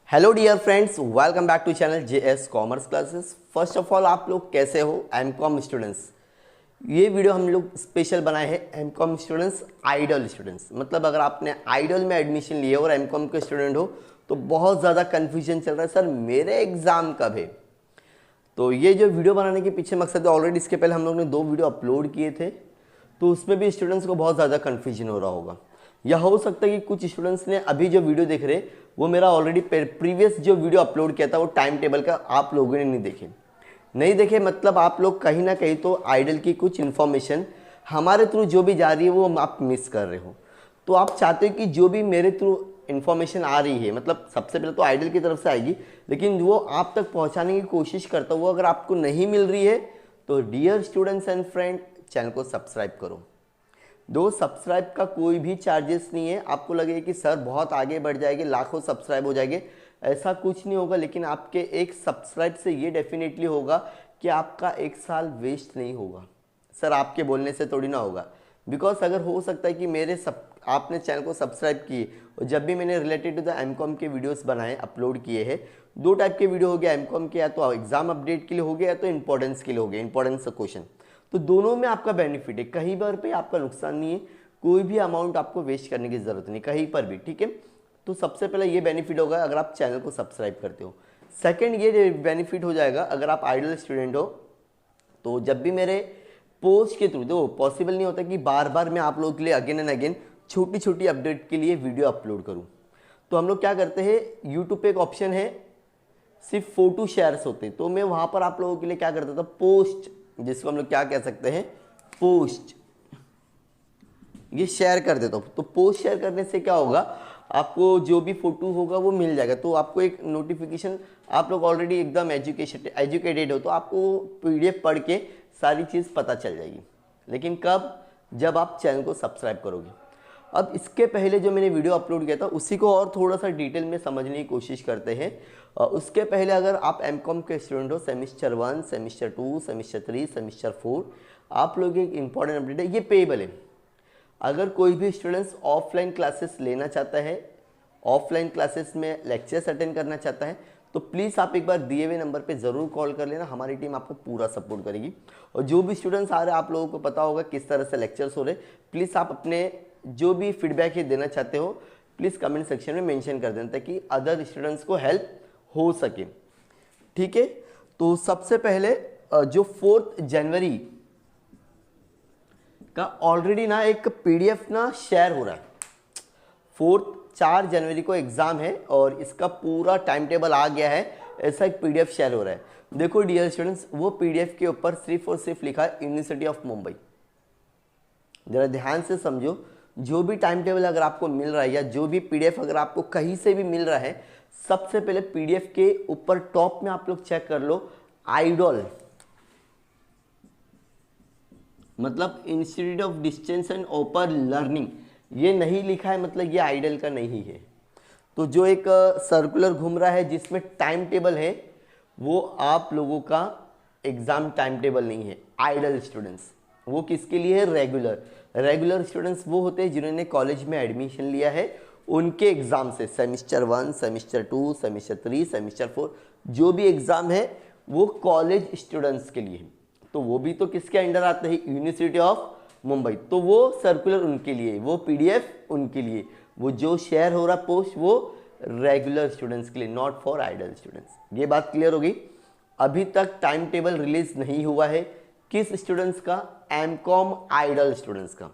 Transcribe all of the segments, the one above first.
Hello dear friends, welcome back to channel JS commerce classes. First of all आप लोग कैसे हो MCom students. ये वीडियो हम लोग स्पेशल बनाए हैं एमकॉम स्टूडेंट्स, आइडल स्टूडेंट्स। मतलब अगर आपने आइडल में एडमिशन लिए और एमकॉम के स्टूडेंट हो तो बहुत ज़्यादा कन्फ्यूजन चल रहा है, सर मेरे एग्ज़ाम कब है। तो ये जो वीडियो बनाने के पीछे मकसद है, ऑलरेडी इसके पहले हम लोग ने 2 वीडियो अपलोड किए थे, तो उसमें भी स्टूडेंट्स को बहुत ज़्यादा कन्फ्यूजन हो रहा होगा। या हो सकता है कि कुछ स्टूडेंट्स ने अभी जो वीडियो देख रहे वो मेरा ऑलरेडी प्रीवियस जो वीडियो अपलोड किया था वो टाइम टेबल का आप लोगों ने नहीं देखे मतलब आप लोग कहीं ना कहीं तो आइडल की कुछ इन्फॉर्मेशन हमारे थ्रू जो भी जा रही है वो आप मिस कर रहे हो। तो आप चाहते हो कि जो भी मेरे थ्रू इन्फॉर्मेशन आ रही है, मतलब सबसे पहले तो आइडल की तरफ से आएगी, लेकिन वो आप तक पहुंचाने की कोशिश करता हूँ, वो अगर आपको नहीं मिल रही है तो dear students and friend channel को सब्सक्राइब करो। दो सब्सक्राइब का कोई भी चार्जेस नहीं है। आपको लगे कि सर बहुत आगे बढ़ जाएंगे, लाखों सब्सक्राइब हो जाएंगे, ऐसा कुछ नहीं होगा। लेकिन आपके एक सब्सक्राइब से ये डेफिनेटली होगा कि आपका एक साल वेस्ट नहीं होगा। सर आपके बोलने से थोड़ी ना होगा, बिकॉज अगर हो सकता है कि आपने चैनल को सब्सक्राइब किए और जब भी मैंने रिलेटेड टू द एमकॉम के वीडियोस बनाए अपलोड किए हैं, 2 टाइप के वीडियो हो गया एमकॉम के, या तो एग्जाम अपडेट के लिए हो गया या तो इंपॉर्टेंस के लिए हो गया, इंपॉर्टेंस क्वेश्चन। तो दोनों में आपका बेनिफिट है, कहीं पर पे आपका नुकसान नहीं है, कोई भी अमाउंट आपको वेस्ट करने की ज़रूरत नहीं कहीं पर भी, ठीक है। तो सबसे पहले ये बेनिफिट होगा अगर आप चैनल को सब्सक्राइब करते हो। सेकंड ये बेनिफिट हो जाएगा अगर आप आइडल स्टूडेंट हो, तो जब भी मेरे पोस्ट के थ्रू, देखो पॉसिबल नहीं होता कि बार बार मैं आप लोगों के लिए अगेन एंड अगेन छोटी छोटी अपडेट के लिए वीडियो अपलोड करूँ। तो हम लोग क्या करते हैं, यूट्यूब पे एक ऑप्शन है सिर्फ फोटो शेयर्स होते हैं, तो मैं वहाँ पर आप लोगों के लिए क्या करता था, पोस्ट, जिसको हम लोग क्या कह सकते हैं, पोस्ट, ये शेयर कर देता हूँ। तो पोस्ट शेयर करने से क्या होगा, आपको जो भी फोटो होगा वो मिल जाएगा, तो आपको एक नोटिफिकेशन, आप लोग ऑलरेडी एकदम एजुकेटेड हो तो आपको पीडीएफ पढ़ के सारी चीज़ पता चल जाएगी। लेकिन कब, जब आप चैनल को सब्सक्राइब करोगे। अब इसके पहले जो मैंने वीडियो अपलोड किया था उसी को और थोड़ा सा डिटेल में समझने की कोशिश करते हैं। उसके पहले अगर आप एमकॉम के स्टूडेंट हो, सेमिस्टर 1, सेमिस्टर 2, सेमिस्टर 3, सेमिस्टर 4, आप लोग एक इंपॉर्टेंट अपडेट है, ये पेएबल है। अगर कोई भी स्टूडेंट्स ऑफलाइन क्लासेस लेना चाहता है, ऑफलाइन क्लासेस में लेक्चर्स अटेंड करना चाहता है, तो प्लीज़ आप एक बार दिए हुए नंबर पे ज़रूर कॉल कर लेना, हमारी टीम आपको पूरा सपोर्ट करेगी। और जो भी स्टूडेंट्स आ रहे हैं, आप लोगों को पता होगा किस तरह से लेक्चर्स हो रहे, प्लीज़ आप अपने जो भी फीडबैक ये देना चाहते हो प्लीज़ कमेंट सेक्शन में मेंशन कर देना ताकि अदर स्टूडेंट्स को हेल्प हो सके, ठीक है। तो सबसे पहले जो 4 जनवरी का ऑलरेडी ना एक पीडीएफ ना शेयर हो रहा है। 4 जनवरी को एग्जाम है और इसका पूरा टाइम टेबल आ गया है, ऐसा एक पीडीएफ शेयर हो रहा है। देखो डियर स्टूडेंट्स, वो पीडीएफ के ऊपर सिर्फ और सिर्फ लिखा है यूनिवर्सिटी ऑफ मुंबई। जरा ध्यान से समझो, जो भी टाइम टेबल अगर आपको मिल रहा है या जो भी पीडीएफ अगर आपको कहीं से भी मिल रहा है, सबसे पहले पीडीएफ के ऊपर टॉप में आप लोग चेक कर लो आइडल, मतलब institute of distance and open learning, ये नहीं लिखा है, मतलब ये आइडल का नहीं है। तो जो एक सर्कुलर घूम रहा है जिसमें टाइम टेबल है, वो आप लोगों का एग्जाम टाइम टेबल नहीं है। आइडल स्टूडेंट्स वो किसके लिए है, रेगुलर स्टूडेंट्स वो होते हैं जिन्होंने कॉलेज में एडमिशन लिया है, उनके एग्जाम से सेमिस्टर 1, सेमिस्टर 2, सेमिस्टर 3, सेमिस्टर 4 जो भी एग्जाम है वो कॉलेज स्टूडेंट्स के लिए है। तो वो भी तो किसके अंडर आते हैं, यूनिवर्सिटी ऑफ मुंबई। तो वो सर्कुलर उनके लिए, वो पीडीएफ उनके लिए, वो जो शेयर हो रहा पोस्ट वो रेगुलर स्टूडेंट्स के लिए, नॉट फॉर आइडल स्टूडेंट्स। ये बात क्लियर होगी। अभी तक टाइम टेबल रिलीज नहीं हुआ है किस स्टूडेंट्स का, एमकॉम आइडल स्टूडेंट्स का।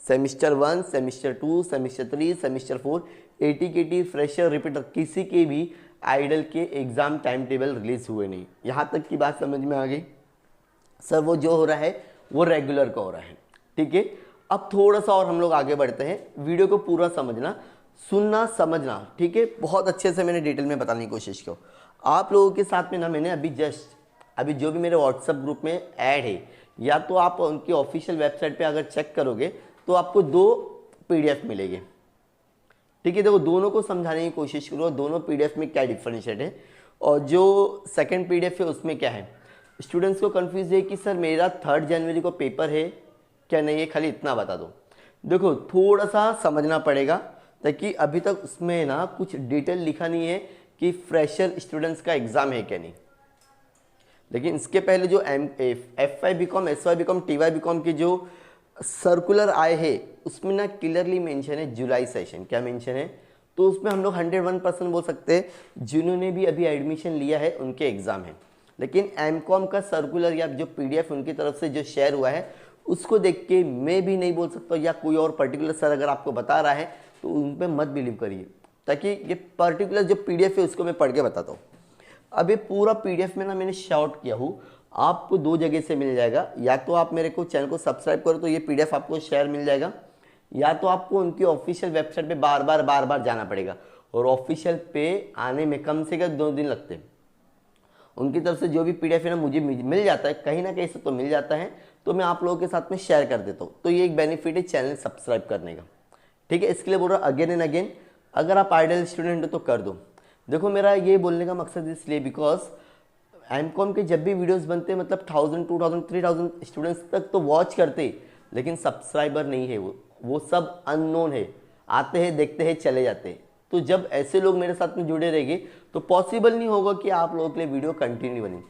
Semester 1, semester 2, semester 3, semester 4, ATKT, fresher, repeater, किसी के भी आइडल के एग्जाम टाइम टेबल रिलीज हुए नहीं। यहाँ तक की बात समझ में आ गई। सर वो जो हो रहा है वो रेगुलर का हो रहा है, ठीक है। अब थोड़ा सा और हम लोग आगे बढ़ते हैं, वीडियो को पूरा समझना, सुनना, समझना, ठीक है। बहुत अच्छे से मैंने डिटेल में बताने की कोशिश की। आप लोगों के साथ में ना मैंने अभी जो भी मेरे व्हाट्सएप ग्रुप में ऐड है, या तो आप उनकी ऑफिशियल वेबसाइट पे अगर चेक करोगे तो आपको 2 पीडीएफ मिलेंगे, ठीक है। देखो दोनों को समझाने की कोशिश करो, दोनों पीडीएफ में क्या डिफरेंशिएट है और जो सेकंड पीडीएफ है उसमें क्या है। स्टूडेंट्स को कंफ्यूज है कि सर मेरा 3 जनवरी को पेपर है क्या नहीं है, खाली इतना बता दो। देखो थोड़ा सा समझना पड़ेगा ताकि अभी तक उसमें ना कुछ डिटेल लिखा नहीं है कि फ्रेशर स्टूडेंट्स का एग्ज़ाम है क्या नहीं। लेकिन इसके पहले जो FY BCom, SY BCom, TY BCom के जो सर्कुलर आए हैं उसमें ना क्लियरली मेंशन है जुलाई सेशन, क्या मेंशन है, तो उसमें हम लोग 101% बोल सकते हैं जिन्होंने भी अभी एडमिशन लिया है उनके एग्ज़ाम है। लेकिन MCOM का सर्कुलर या जो PDF उनकी तरफ से जो शेयर हुआ है उसको देख के मैं भी नहीं बोल सकता, या कोई और पर्टिकुलर सर अगर आपको बता रहा है तो उन पर मत बिलीव करिए, ताकि ये पर्टिकुलर जो PDF है उसको मैं पढ़ के बताता हूँ। अब ये पूरा PDF में ना मैंने शॉर्ट किया हूँ, आपको 2 जगह से मिल जाएगा, या तो आप मेरे को चैनल को सब्सक्राइब करो तो ये PDF आपको शेयर मिल जाएगा, या तो आपको उनकी ऑफिशियल वेबसाइट पे बार बार जाना पड़ेगा, और ऑफिशियल पे आने में कम से कम 2 दिन लगते हैं। उनकी तरफ से जो भी PDF है ना मुझे मिल जाता है, कहीं ना कहीं से तो मिल जाता है, तो मैं आप लोगों के साथ में शेयर कर देता हूँ। तो ये एक बेनिफिट है चैनल सब्सक्राइब करने का, ठीक है। इसके लिए बोल रहा हूँ अगेन एंड अगेन, अगर आप आइडियल स्टूडेंट हो तो कर दो। देखो मेरा ये बोलने का मकसद इसलिए बिकॉज MCOM के जब भी वीडियोस बनते मतलब 1000, 2000, 3000 स्टूडेंट्स तक तो वॉच करते, लेकिन सब्सक्राइबर नहीं है, वो सब अननोन है, आते हैं देखते हैं चले जाते हैं। तो जब ऐसे लोग मेरे साथ में जुड़े रहेंगे तो पॉसिबल नहीं होगा कि आप लोगों के लिए वीडियो कंटिन्यू बने।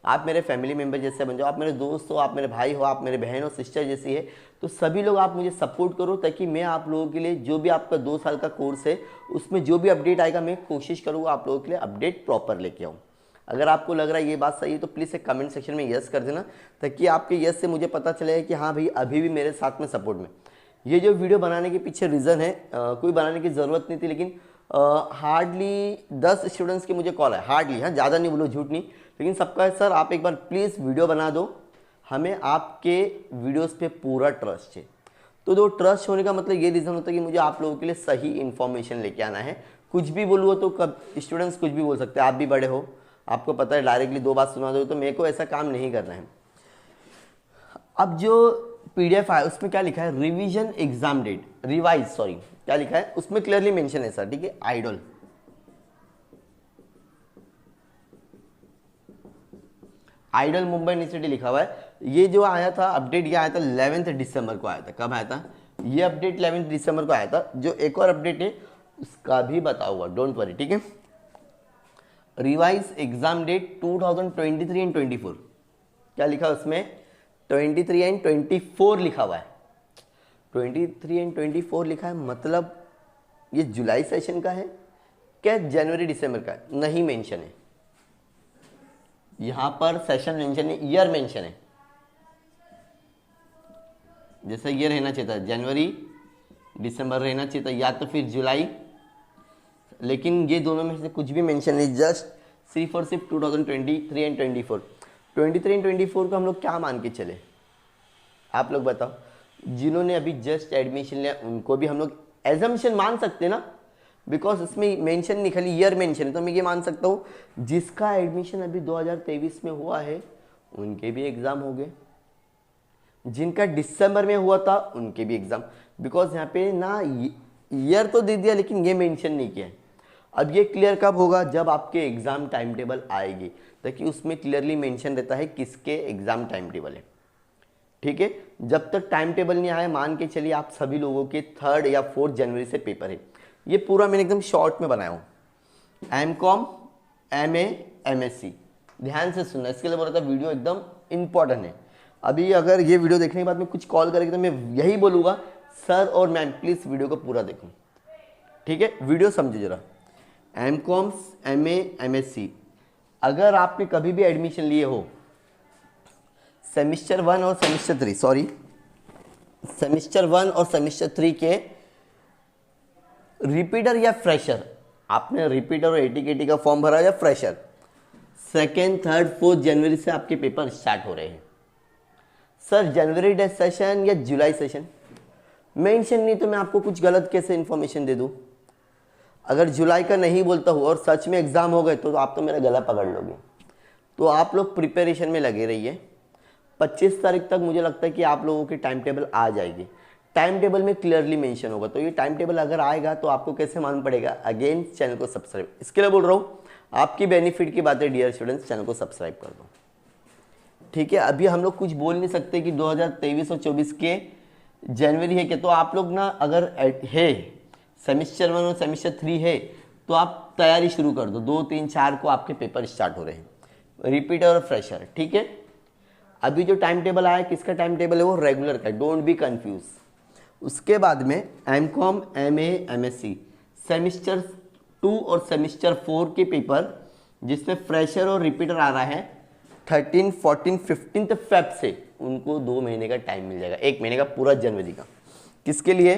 आप मेरे फैमिली मेम्बर जैसे बन जाओ, आप मेरे दोस्त हो, आप मेरे भाई हो, आप मेरे बहन हो, सिस्टर जैसी है, तो सभी लोग आप मुझे सपोर्ट करो, ताकि मैं आप लोगों के लिए जो भी आपका 2 साल का कोर्स है उसमें जो भी अपडेट आएगा मैं कोशिश करूँगा आप लोगों के लिए अपडेट प्रॉपर लेके आऊँ। अगर आपको लग रहा है ये बात सही है तो प्लीज़ एक कमेंट सेक्शन में यस कर देना, ताकि आपके यस से मुझे पता चलेगा कि हाँ भाई अभी भी मेरे साथ में सपोर्ट में। ये जो वीडियो बनाने के पीछे रीज़न है, कोई बनाने की ज़रूरत नहीं थी, लेकिन हार्डली 10 स्टूडेंट्स के मुझे कॉल है, हार्डली, हाँ ज़्यादा नहीं बोलो, झूठ नहीं, लेकिन सबका है सर आप एक बार प्लीज़ वीडियो बना दो, हमें आपके वीडियोस पे पूरा ट्रस्ट है। तो दो ट्रस्ट होने का मतलब ये रीज़न होता है कि मुझे आप लोगों के लिए सही इन्फॉर्मेशन लेके आना है। कुछ भी बोलूँ तो कब स्टूडेंट्स कुछ भी बोल सकते हैं, आप भी बड़े हो, आपको पता है डायरेक्टली 2 बात सुना दो, तो मेरे को ऐसा काम नहीं करना है। अब जो PDF आया उसमें क्या लिखा है, revision exam date, revise sorry क्या लिखा है उसमें क्लियरली मेंशन है सर, ठीक है। आइडल आइडल मुंबई यूनिवर्सिटी लिखा हुआ है। ये जो आया था अपडेट, ये आया था 11 दिसंबर को आया था। कब आया था ये अपडेट? 11 दिसंबर को आया था। जो एक और अपडेट है उसका भी बताऊंगा, डोंट वरी, ठीक है। रिवाइज एग्जाम डेट 2023 एंड 24, क्या लिखा उसमें 23 एंड 24 लिखा हुआ है। 23 एंड 24 लिखा है, मतलब ये जुलाई सेशन का है क्या जनवरी दिसंबर का है? नहीं मेंशन है यहां पर, सेशन मेंशन है, ईयर मेंशन है। जैसे ये रहना चाहिए था जनवरी दिसंबर रहना चाहिए था, या तो फिर जुलाई, लेकिन ये दोनों में से कुछ भी मेंशन नहीं, जस्ट सिर्फ और सिर्फ 2023 एंड 24। 23 एंड 24 को हम लोग क्या मान के चले, आप लोग बताओ। जिन्होंने अभी जस्ट एडमिशन लिया उनको भी हम लोग एजम्पशन मान सकते ना, बिकॉज इसमें मेंशन नहीं, खाली ईयर मेंशन है, तो मैं ये मान सकता हूँ जिसका एडमिशन अभी 2023 में हुआ है उनके भी एग्जाम हो गए, जिनका दिसंबर में हुआ था उनके भी एग्जाम, बिकॉज यहाँ पे ना ईयर तो दे दिया लेकिन ये मेंशन नहीं किया है। अब ये क्लियर कब होगा, जब आपके एग्जाम टाइम टेबल आएगी, ताकि उसमें क्लियरली मेंशन रहता है किसके एग्जाम टाइम टेबल है, ठीक है। जब तक टाइम टेबल नहीं आया मान के चलिए आप सभी लोगों के 3 या 4 जनवरी से पेपर है। ये पूरा मैंने एकदम शॉर्ट में बनाया हूँ, MCOM, MA, MSc, ध्यान से सुनना, इसके लिए बोला था वीडियो एकदम इंपॉर्टेंट है। अभी अगर ये वीडियो देखने के बाद में कुछ कॉल करेगी तो मैं यही बोलूँगा सर और मैम प्लीज़ वीडियो को पूरा देखूँ, ठीक है। वीडियो समझो जरा। MCOM, MA, MSc, अगर आपने कभी भी एडमिशन लिए हो सेमिस्टर 1 और सेमिस्टर 3, सॉरी सेमिस्टर 1 और सेमिस्टर 3 के रिपीटर या फ्रेशर, आपने रिपीटर और AT-KT का फॉर्म भरा या फ्रेशर, 2nd, 3rd, 4th जनवरी से आपके पेपर स्टार्ट हो रहे हैं। सर जनवरी सेशन या जुलाई सेशन मेंशन नहीं, तो मैं आपको कुछ गलत कैसे इन्फॉर्मेशन दे दूं। अगर जुलाई का नहीं बोलता हूँ और सच में एग्जाम हो गए तो आप तो मेरा गला पकड़ लोगे। तो आप लोग प्रिपरेशन में लगे रहिए। 25 तारीख तक मुझे लगता है कि आप लोगों की टाइम टेबल आ जाएगी, टाइम टेबल में क्लियरली मेंशन होगा। तो ये टाइम टेबल अगर आएगा तो आपको कैसे मालूम पड़ेगा, अगेन चैनल को सब्सक्राइब, इसके लिए बोल रहा हूँ आपकी बेनिफिट की बात है डियर स्टूडेंट्स, चैनल को सब्सक्राइब कर दो, ठीक है। अभी हम लोग कुछ बोल नहीं सकते कि 2023 और 24 के जनवरी है क्या, तो आप लोग ना अगर है सेमिस्टर 1 और सेमिस्टर 3 है तो आप तैयारी शुरू कर दो। 2, 3, 4 को आपके पेपर स्टार्ट हो रहे हैं, रिपीटर और फ्रेशर, ठीक है। अभी जो टाइम टेबल आया किसका टाइम टेबल है, वो रेगुलर का, डोंट बी कंफ्यूज। उसके बाद में एमकॉम, एमए, एमएससी सेमिस्टर 2 और सेमिस्टर 4 के पेपर, जिसमें फ्रेशर और रिपीटर आ रहा है 13, 14, 15 फेब से, उनको 2 महीने का टाइम मिल जाएगा, 1 महीने का पूरा जनवरी का। किसके लिए,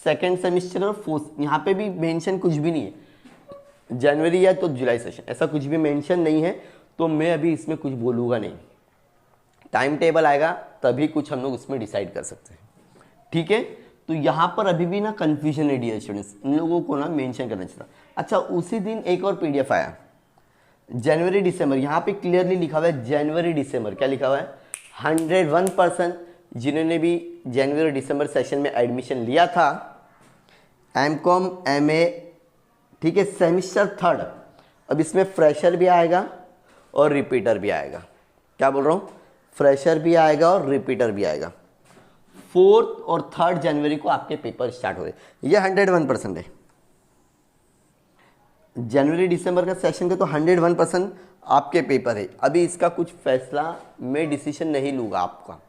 सेकेंड सेमिस्टर और फोर्थ। यहाँ पे भी मेंशन कुछ भी नहीं है जनवरी या तो जुलाई सेशन, ऐसा कुछ भी मेंशन नहीं है, तो मैं अभी इसमें कुछ बोलूँगा नहीं। टाइम टेबल आएगा तभी कुछ हम लोग उसमें डिसाइड कर सकते हैं, ठीक है। तो यहाँ पर अभी भी ना कन्फ्यूजन है डियर स्टूडेंट्स, इन लोगों को ना मेंशन करना चाहिए। अच्छा, उसी दिन एक और पीडीएफ आया जनवरी दिसंबर, यहाँ पे क्लियरली लिखा हुआ है जनवरी दिसंबर, क्या लिखा हुआ है, 101% जिन्होंने भी जनवरी दिसंबर सेशन में एडमिशन लिया था, एमकॉम, एमए, ठीक है, सेमिस्टर 3, अब इसमें फ्रेशर भी आएगा और रिपीटर भी आएगा। क्या बोल रहा हूँ, फ्रेशर भी आएगा और रिपीटर भी आएगा। 4 और 3 जनवरी को आपके पेपर स्टार्ट हो रहे हैं, ये 101% है। जनवरी दिसंबर का सेशन के तो 101% आपके पेपर है। अभी इसका कुछ फैसला मैं डिसीजन नहीं लूँगा आपका,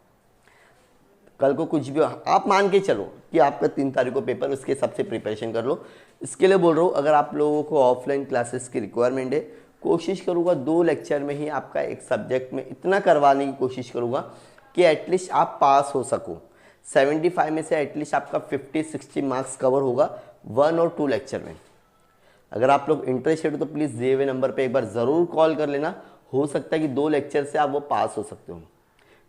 कल को कुछ भी आप मान के चलो कि आपका 3 तारीख को पेपर, उसके हिसाब से प्रिपरेशन कर लो। इसके लिए बोल रहा हूँ, अगर आप लोगों को ऑफलाइन क्लासेस की रिक्वायरमेंट है, कोशिश करूँगा 2 लेक्चर में ही आपका एक सब्जेक्ट में इतना करवाने की कोशिश करूँगा कि एटलीस्ट आप पास हो सको। 75 में से एटलीस्ट आपका 50-60 मार्क्स कवर होगा 1 और 2 लेक्चर में। अगर आप लोग इंटरेस्टेड हो तो प्लीज़ दिए हुए नंबर पे एक बार ज़रूर कॉल कर लेना, हो सकता है कि 2 लेक्चर से आप वो पास हो सकते हो।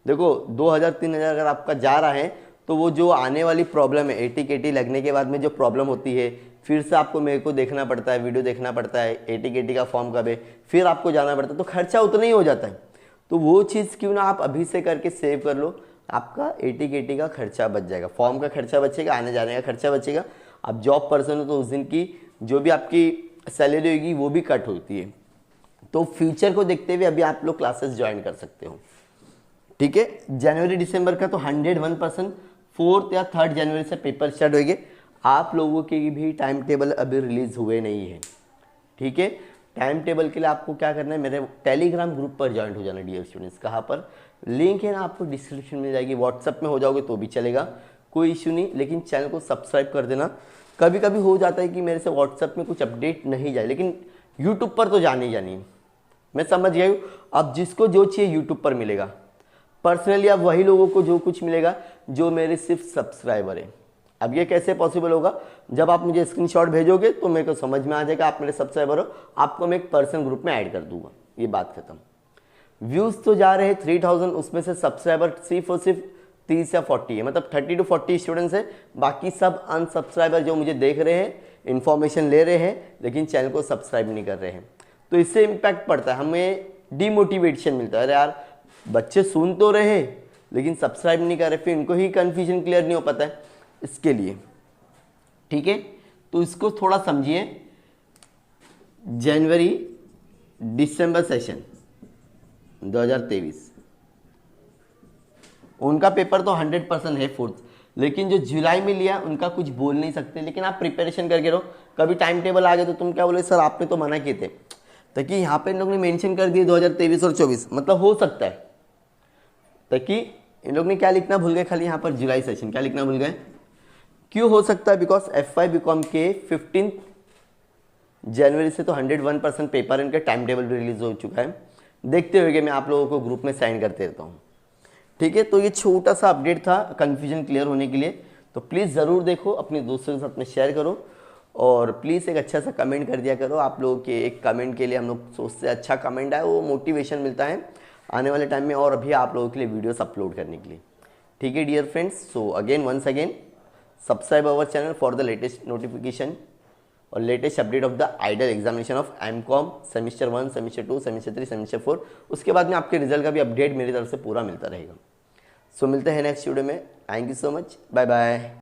देखो 2000-3000 अगर आपका जा रहा है तो वो जो आने वाली प्रॉब्लम है, एटी केटी लगने के बाद में जो प्रॉब्लम होती है, फिर से आपको मेरे को देखना पड़ता है, वीडियो देखना पड़ता है, एटी केटी का फॉर्म कब है, फिर आपको जाना पड़ता है, तो खर्चा उतना ही हो जाता है। तो वो चीज़ क्यों ना आप अभी से करके सेव कर लो, आपका एटी केटी का खर्चा बच जाएगा, फॉर्म का खर्चा बचेगा, आने जाने का खर्चा बचेगा। आप जॉब पर्सन हो तो उस दिन की जो भी आपकी सैलरी होगी वो भी कट होती है। तो फ्यूचर को देखते हुए अभी आप लोग क्लासेस ज्वाइन कर सकते हो, ठीक है। जनवरी दिसंबर का तो 101%, 4 या 3 जनवरी से पेपर स्टार्ट होंगे। आप लोगों के भी टाइम टेबल अभी रिलीज हुए नहीं है, ठीक है। टाइम टेबल के लिए आपको क्या करना है, मेरे टेलीग्राम ग्रुप पर ज्वाइन हो जाना डियर स्टूडेंट्स। कहाँ पर, लिंक है ना आपको डिस्क्रिप्शन में जाएगी, व्हाट्सएप में हो जाओगे तो भी चलेगा, कोई इशू नहीं, लेकिन चैनल को सब्सक्राइब कर देना। कभी कभी हो जाता है कि मेरे से व्हाट्सएप में कुछ अपडेट नहीं जाए, लेकिन यूट्यूब पर तो जानी ही जानी है। मैं समझ गया हूँ, अब जिसको जो चाहिए यूट्यूब पर मिलेगा। पर्सनली अब वही लोगों को जो कुछ मिलेगा जो मेरे सिर्फ सब्सक्राइबर है। अब ये कैसे पॉसिबल होगा, जब आप मुझे स्क्रीनशॉट भेजोगे तो मेरे को समझ में आ जाएगा आप मेरे सब्सक्राइबर हो, आपको मैं एक पर्सनल ग्रुप में ऐड कर दूंगा, ये बात खत्म। व्यूज़ तो जा रहे हैं 3000, उसमें से सब्सक्राइबर सिर्फ और सिर्फ 30 या 40 है, मतलब 30 to 40 स्टूडेंट्स है। बाकी सब अनसब्सक्राइबर जो मुझे देख रहे हैं, इन्फॉर्मेशन ले रहे हैं, लेकिन चैनल को सब्सक्राइब नहीं कर रहे हैं। तो इससे इम्पैक्ट पड़ता है, हमें डिमोटिवेशन मिलता है। अरे यार बच्चे सुन तो रहे हैं लेकिन सब्सक्राइब नहीं कर रहे, फिर इनको ही कन्फ्यूजन क्लियर नहीं हो पाता है इसके लिए, ठीक है। तो इसको थोड़ा समझिए। जनवरी दिसंबर सेशन 2023 उनका पेपर तो 100% है 4th, लेकिन जो जुलाई में लिया उनका कुछ बोल नहीं सकते, लेकिन आप प्रिपरेशन करके रहो। कभी टाइम टेबल आ गया तो तुम क्या बोले, सर आपने तो मना किए थे, ताकि यहाँ पे इन लोग ने मेंशन कर दिए 2023 और 24, मतलब हो सकता है। ताकि इन लोग ने क्या लिखना भूल गए, खाली यहाँ पर जुलाई सेशन क्या लिखना भूल गए, क्यों हो सकता है, बिकॉज FY BCom के 15 जनवरी से तो 101% पेपर इनका टाइम टेबल रिलीज हो चुका है। देखते हुए मैं आप लोगों को ग्रुप में साइन करते रहता हूँ, ठीक है। तो ये छोटा सा अपडेट था कन्फ्यूजन क्लियर होने के लिए, तो प्लीज़ ज़रूर देखो, अपने दोस्तों के साथ में शेयर करो, और प्लीज़ एक अच्छा सा कमेंट कर दिया करो। आप लोगों के एक कमेंट के लिए हम लोग सोचते हैं, अच्छा कमेंट आए वो मोटिवेशन मिलता है आने वाले टाइम में और अभी आप लोगों के लिए वीडियोस अपलोड करने के लिए, ठीक है dear friends. So again once again subscribe our channel for the latest notification और latest update of the IDOL examination of MCom semester 1, semester 2, semester 3, semester 4। उसके बाद में आपके रिजल्ट का भी अपडेट मेरी तरफ से पूरा मिलता रहेगा। सो मिलते हैं नेक्स्ट वीडियो में। Thank you so much, bye bye.